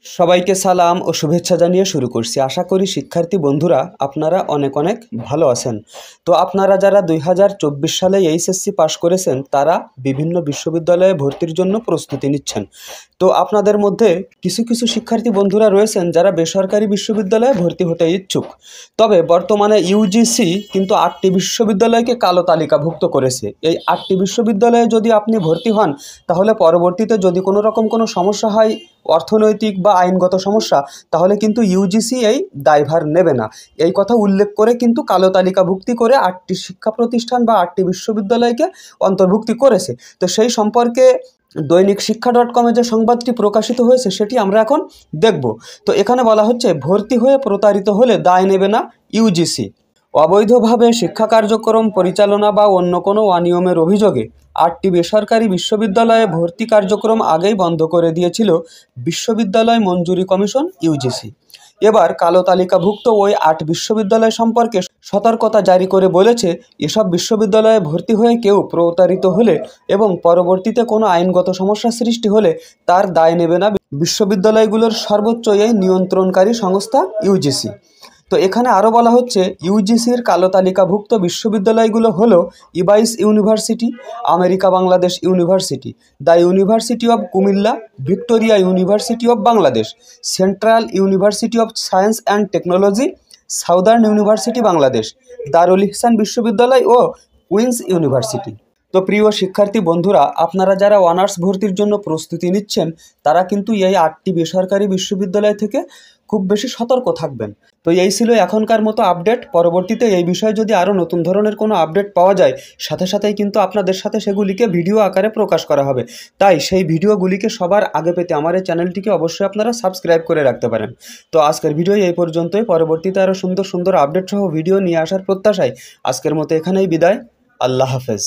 সবাইকে সালাম ও শুভেচ্ছা জানিয়ে শুরু করছি। আশা করি শিক্ষার্থী বন্ধুরা আপনারা অনেক অনেক ভালো আছেন। তো আপনারা যারা 2024 সালে এইচএসসি পাশ করেছেন তারা বিভিন্ন বিশ্ববিদ্যালয়ে ভর্তির জন্য প্রস্তুতি নিচ্ছেন। তো আপনাদের মধ্যে কিছু কিছু শিক্ষার্থী বন্ধুরা রয়েছেন যারা বেসরকারি বিশ্ববিদ্যালয়ে ভর্তি হতে ইচ্ছুক। তবে বর্তমানে ইউজিসি কিন্তু 8টি বিশ্ববিদ্যালয়কে কালো তালিকাভুক্ত করেছে। এই 8টি বিশ্ববিদ্যালয়ে যদি আপনি ভর্তি হন তাহলে পরবর্তীতে যদি কোনো রকম কোনো সমস্যা হয়, অর্থনৈতিক বা আইনগত সমস্যা, তাহলে কিন্তু ইউজিসি এই দায়ভার নেবে না। এই কথা উল্লেখ করে কিন্তু কালো তালিকাভুক্তি করে 8টি শিক্ষা প্রতিষ্ঠান বা 8টি বিশ্ববিদ্যালয়কে অন্তর্ভুক্তি করেছে। তো সেই সম্পর্কে দৈনিক শিক্ষা .com-এ যে সংবাদটি প্রকাশিত হয়েছে সেটি আমরা এখন দেখব। তো এখানে বলা হচ্ছে, ভর্তি হয়ে প্রতারিত হলে দায় নেবে না ইউজিসি। অবৈধভাবে শিক্ষা কার্যক্রম পরিচালনা বা অন্য কোনো অনিয়মের অভিযোগে 8টি বেসরকারি বিশ্ববিদ্যালয়ে ভর্তি কার্যক্রম আগেই বন্ধ করে দিয়েছিল বিশ্ববিদ্যালয় মঞ্জুরি কমিশন ইউজিসি। এবার কালো তালিকাভুক্ত ওই 8 বিশ্ববিদ্যালয় সম্পর্কে সতর্কতা জারি করে বলেছে, এসব বিশ্ববিদ্যালয়ে ভর্তি হয়ে কেউ প্রতারিত হলে এবং পরবর্তীতে কোনো আইনগত সমস্যা সৃষ্টি হলে তার দায় নেবে না বিশ্ববিদ্যালয়গুলোর সর্বোচ্চ এই নিয়ন্ত্রণকারী সংস্থা ইউজিসি। তো এখানে আরও বলা হচ্ছে, ইউজিসির কালো তালিকাভুক্ত বিশ্ববিদ্যালয়গুলো হলো IBAIS university, America Bangladesh university, the university of Comilla, Victoria university of Bangladesh, central university of science and technology, southern university Bangladesh, Darul Ihsan বিশ্ববিদ্যালয় ও কুইন্স ইউনিভার্সিটি। তো প্রিয় শিক্ষার্থী বন্ধুরা, আপনারা যারা অনার্স ভর্তির জন্য প্রস্তুতি নিচ্ছেন তারা কিন্তু এই 8টি বেসরকারি বিশ্ববিদ্যালয় থেকে খুব বেশি সতর্ক থাকবেন। তো এই ছিল এখনকার মতো আপডেট। পরবর্তীতে এই বিষয়ে যদি আরও নতুন ধরনের কোনো আপডেট পাওয়া যায় সাথে সাথেই কিন্তু আপনাদের সাথে সেগুলিকে ভিডিও আকারে প্রকাশ করা হবে। তাই সেই ভিডিওগুলিকে সবার আগে পেতে আমার এই চ্যানেলটিকে অবশ্যই আপনারা সাবস্ক্রাইব করে রাখতে পারেন। তো আজকের ভিডিও এই পর্যন্তই। পরবর্তীতে আরও সুন্দর সুন্দর আপডেট সহ ভিডিও নিয়ে আসার প্রত্যাশায় আজকের মতো এখানেই বিদায়। আল্লাহ হাফেজ।